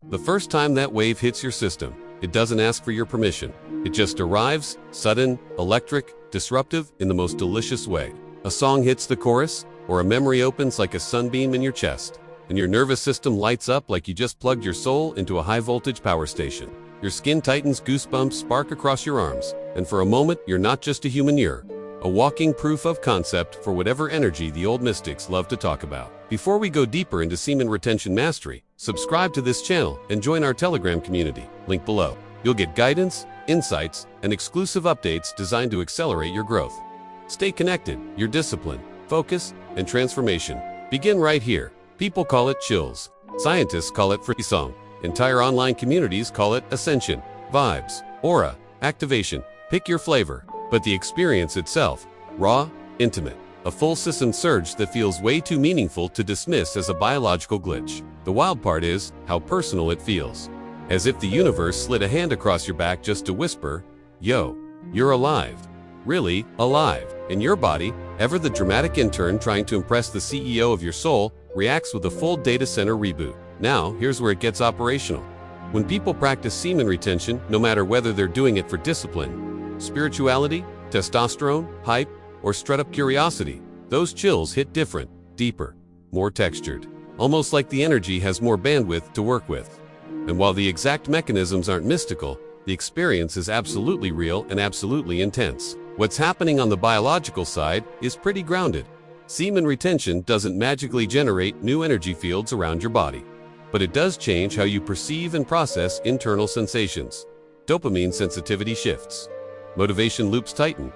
The first time that wave hits your system, it doesn't ask for your permission. It just arrives, sudden, electric, disruptive, in the most delicious way. A song hits the chorus, or a memory opens like a sunbeam in your chest, and your nervous system lights up like you just plugged your soul into a high-voltage power station. Your skin tightens, goosebumps spark across your arms, and for a moment, you're not just a human, you're a walking proof of concept for whatever energy the old mystics love to talk about. Before we go deeper into semen retention mastery, subscribe to this channel and join our Telegram community, link below. You'll get guidance, insights, and exclusive updates designed to accelerate your growth. Stay connected. Your discipline, focus, and transformation begin right here. People call it chills. Scientists call it frisson. Entire online communities call it ascension, vibes, aura, activation. Pick your flavor. But the experience itself, raw, intimate, a full system surge that feels way too meaningful to dismiss as a biological glitch. The wild part is how personal it feels. As if the universe slid a hand across your back just to whisper, yo, you're alive. Really, alive. And your body, ever the dramatic intern trying to impress the CEO of your soul, reacts with a full data center reboot. Now, here's where it gets operational. When people practice semen retention, no matter whether they're doing it for discipline, spirituality, testosterone, hype, or strut-up curiosity, those chills hit different, deeper, more textured. Almost like the energy has more bandwidth to work with. And while the exact mechanisms aren't mystical, the experience is absolutely real and absolutely intense. What's happening on the biological side is pretty grounded. Semen retention doesn't magically generate new energy fields around your body, but it does change how you perceive and process internal sensations. Dopamine sensitivity shifts. Motivation loops tighten.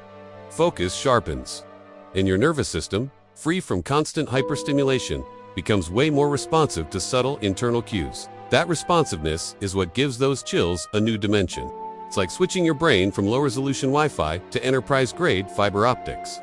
Focus sharpens. And your nervous system, free from constant hyperstimulation, becomes way more responsive to subtle internal cues. That responsiveness is what gives those chills a new dimension. It's like switching your brain from low-resolution Wi-Fi to enterprise-grade fiber optics.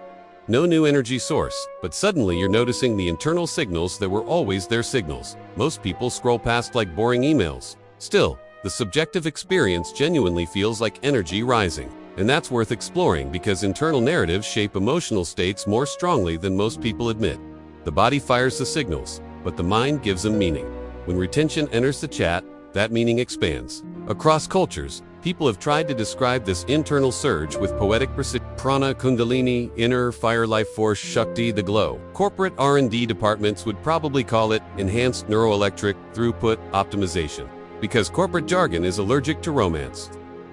No new energy source, but suddenly you're noticing the internal signals that were always their signals. Most people scroll past like boring emails. Still, the subjective experience genuinely feels like energy rising. And that's worth exploring because internal narratives shape emotional states more strongly than most people admit. The body fires the signals, but the mind gives them meaning. When retention enters the chat, that meaning expands. Across cultures, people have tried to describe this internal surge with poetic precision. Prana, Kundalini, inner fire life force, Shakti, the glow. Corporate R&D departments would probably call it enhanced neuroelectric throughput optimization, because corporate jargon is allergic to romance.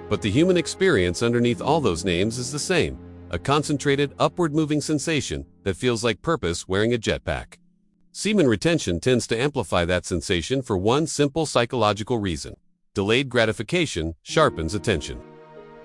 But the human experience underneath all those names is the same, a concentrated, upward-moving sensation that feels like purpose wearing a jetpack. Semen retention tends to amplify that sensation for one simple psychological reason. Delayed gratification sharpens attention.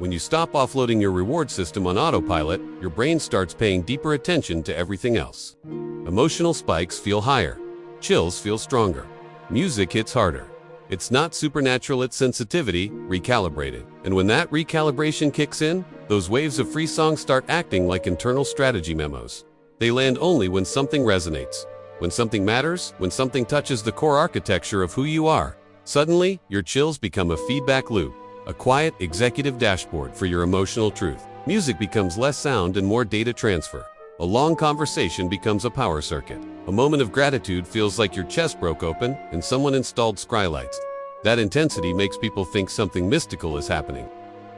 When you stop offloading your reward system on autopilot, your brain starts paying deeper attention to everything else. Emotional spikes feel higher. Chills feel stronger. Music hits harder. It's not supernatural, it's sensitivity, recalibrated. And when that recalibration kicks in, those waves of free songs start acting like internal strategy memos. They land only when something resonates, when something matters, when something touches the core architecture of who you are. Suddenly, your chills become a feedback loop, a quiet executive dashboard for your emotional truth. Music becomes less sound and more data transfer. A long conversation becomes a power circuit. A moment of gratitude feels like your chest broke open and someone installed skylights. That intensity makes people think something mystical is happening.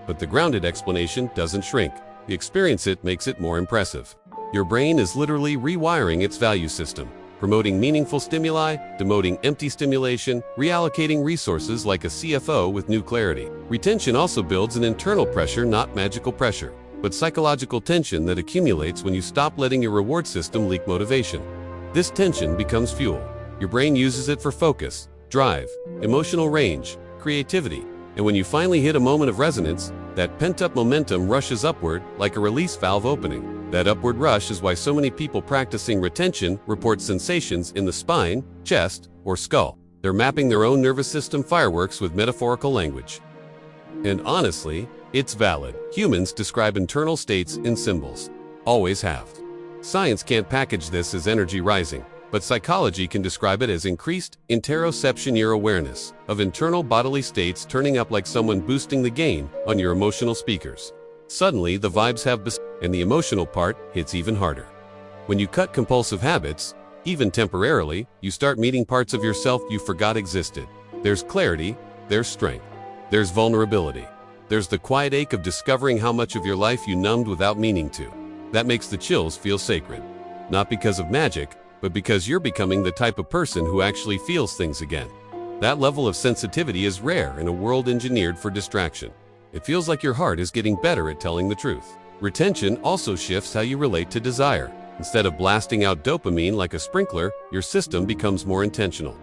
But the grounded explanation doesn't shrink. The experience it makes it more impressive. Your brain is literally rewiring its value system, promoting meaningful stimuli, demoting empty stimulation, reallocating resources like a CFO with new clarity. Retention also builds an internal pressure, not magical pressure, but psychological tension that accumulates when you stop letting your reward system leak motivation. This tension becomes fuel. Your brain uses it for focus, drive, emotional range, creativity. And when you finally hit a moment of resonance, that pent-up momentum rushes upward like a release valve opening. That upward rush is why so many people practicing retention report sensations in the spine, chest, or skull. They're mapping their own nervous system fireworks with metaphorical language. And honestly, it's valid. Humans describe internal states in symbols. Always have. Science can't package this as energy rising, but psychology can describe it as increased interoception, your awareness of internal bodily states turning up like someone boosting the gain on your emotional speakers. Suddenly, the vibes have and the emotional part hits even harder. When you cut compulsive habits, even temporarily, you start meeting parts of yourself you forgot existed. There's clarity, there's strength, there's vulnerability. There's the quiet ache of discovering how much of your life you numbed without meaning to. That makes the chills feel sacred. Not because of magic, but because you're becoming the type of person who actually feels things again. That level of sensitivity is rare in a world engineered for distraction. It feels like your heart is getting better at telling the truth. Retention also shifts how you relate to desire. Instead of blasting out dopamine like a sprinkler, your system becomes more intentional.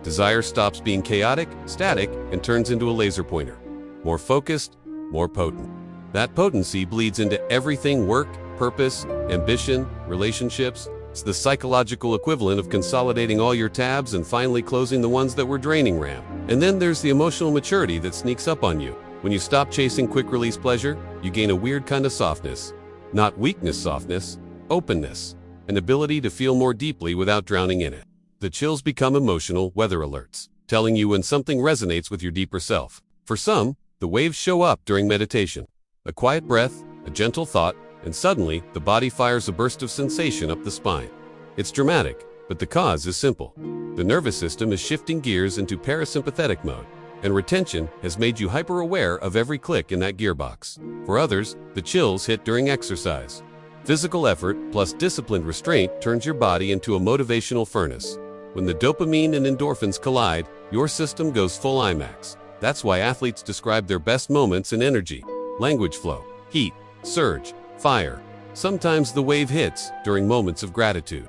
Desire stops being chaotic, static, and turns into a laser pointer. More focused, more potent. That potency bleeds into everything: work, purpose, ambition, relationships. It's the psychological equivalent of consolidating all your tabs and finally closing the ones that were draining RAM. And then there's the emotional maturity that sneaks up on you. When you stop chasing quick-release pleasure, you gain a weird kind of softness. Not weakness softness, openness. An ability to feel more deeply without drowning in it. The chills become emotional weather alerts, telling you when something resonates with your deeper self. For some, the waves show up during meditation. A quiet breath, a gentle thought, and suddenly, the body fires a burst of sensation up the spine. It's dramatic, but the cause is simple. The nervous system is shifting gears into parasympathetic mode, and retention has made you hyper-aware of every click in that gearbox. For others, the chills hit during exercise. Physical effort plus disciplined restraint turns your body into a motivational furnace. When the dopamine and endorphins collide, your system goes full IMAX. That's why athletes describe their best moments in energy, language flow, heat, surge, fire. Sometimes the wave hits during moments of gratitude.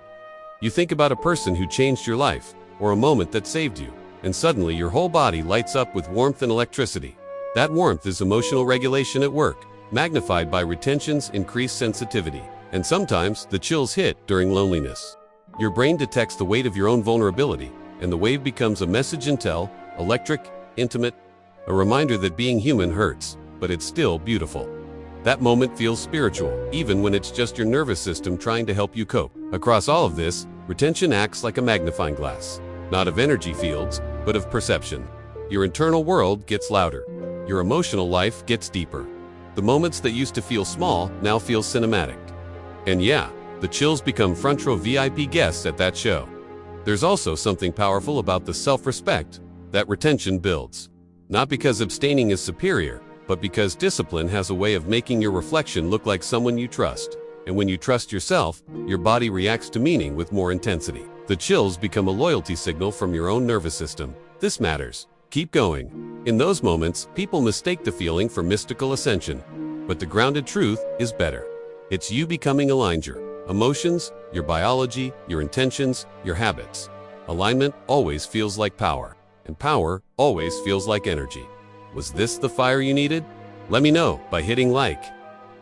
You think about a person who changed your life, or a moment that saved you, and suddenly your whole body lights up with warmth and electricity. That warmth is emotional regulation at work, magnified by retention's increased sensitivity. And sometimes the chills hit during loneliness. Your brain detects the weight of your own vulnerability, and the wave becomes a message electric, intimate, a reminder that being human hurts, but it's still beautiful. That moment feels spiritual, even when it's just your nervous system trying to help you cope. Across all of this, retention acts like a magnifying glass, not of energy fields, but of perception. Your internal world gets louder. Your emotional life gets deeper. The moments that used to feel small now feel cinematic. And yeah, the chills become front row VIP guests at that show. There's also something powerful about the self-respect that retention builds. Not because abstaining is superior, but because discipline has a way of making your reflection look like someone you trust. And when you trust yourself, your body reacts to meaning with more intensity. The chills become a loyalty signal from your own nervous system. This matters. Keep going. In those moments, people mistake the feeling for mystical ascension. But the grounded truth is better. It's you becoming aligned. Your emotions, your biology, your intentions, your habits. Alignment always feels like power, and power always feels like energy. Was this the fire you needed? Let me know by hitting like.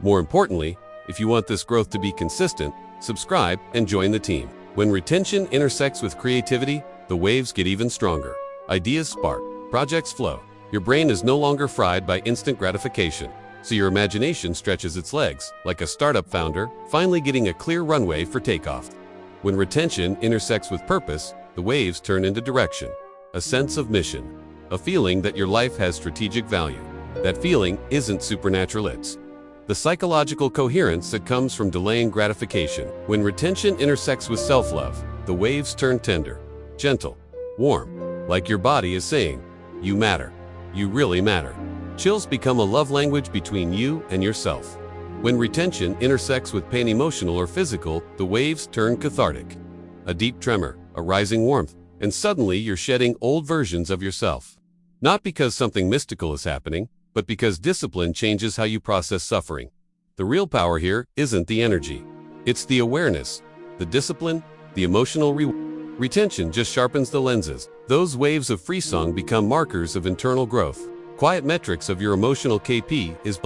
More importantly, if you want this growth to be consistent, subscribe and join the team. When retention intersects with creativity, the waves get even stronger. Ideas spark, projects flow. Your brain is no longer fried by instant gratification, so your imagination stretches its legs, like a startup founder finally getting a clear runway for takeoff. When retention intersects with purpose, the waves turn into direction, a sense of mission, a feeling that your life has strategic value. That feeling isn't supernatural, it's the psychological coherence that comes from delaying gratification. When retention intersects with self-love, the waves turn tender, gentle, warm, like your body is saying, "You matter. You really matter." Chills become a love language between you and yourself. When retention intersects with pain, emotional or physical, the waves turn cathartic. A deep tremor, a rising warmth, and suddenly you're shedding old versions of yourself. Not because something mystical is happening, but because discipline changes how you process suffering. The real power here isn't the energy. It's the awareness, the discipline, the emotional retention just sharpens the lenses. Those waves of frisson become markers of internal growth. Quiet metrics of your emotional KP is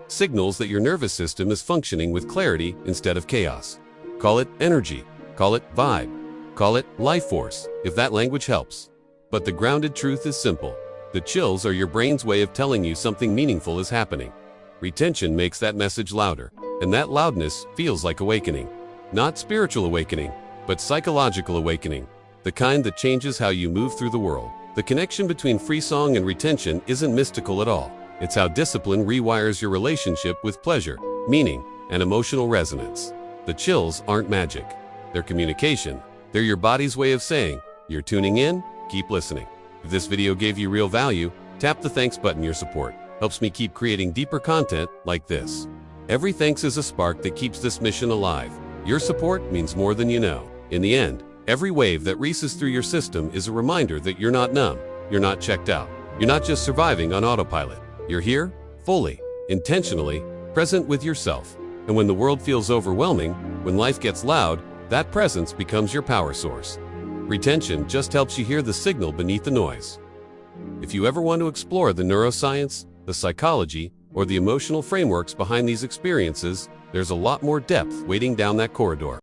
signals that your nervous system is functioning with clarity instead of chaos. Call it energy, call it vibe, call it life force, if that language helps. But the grounded truth is simple. The chills are your brain's way of telling you something meaningful is happening. Retention makes that message louder, and that loudness feels like awakening. Not spiritual awakening, but psychological awakening, the kind that changes how you move through the world. The connection between frisson and retention isn't mystical at all. It's how discipline rewires your relationship with pleasure, meaning, and emotional resonance. The chills aren't magic. They're communication. They're your body's way of saying, "You're tuning in, keep listening." If this video gave you real value, tap the thanks button. Your support helps me keep creating deeper content like this. Every thanks is a spark that keeps this mission alive. Your support means more than you know. In the end, every wave that races through your system is a reminder that you're not numb, you're not checked out, you're not just surviving on autopilot. You're here, fully, intentionally, present with yourself. And when the world feels overwhelming, when life gets loud, that presence becomes your power source. Retention just helps you hear the signal beneath the noise. If you ever want to explore the neuroscience, the psychology, or the emotional frameworks behind these experiences, there's a lot more depth waiting down that corridor.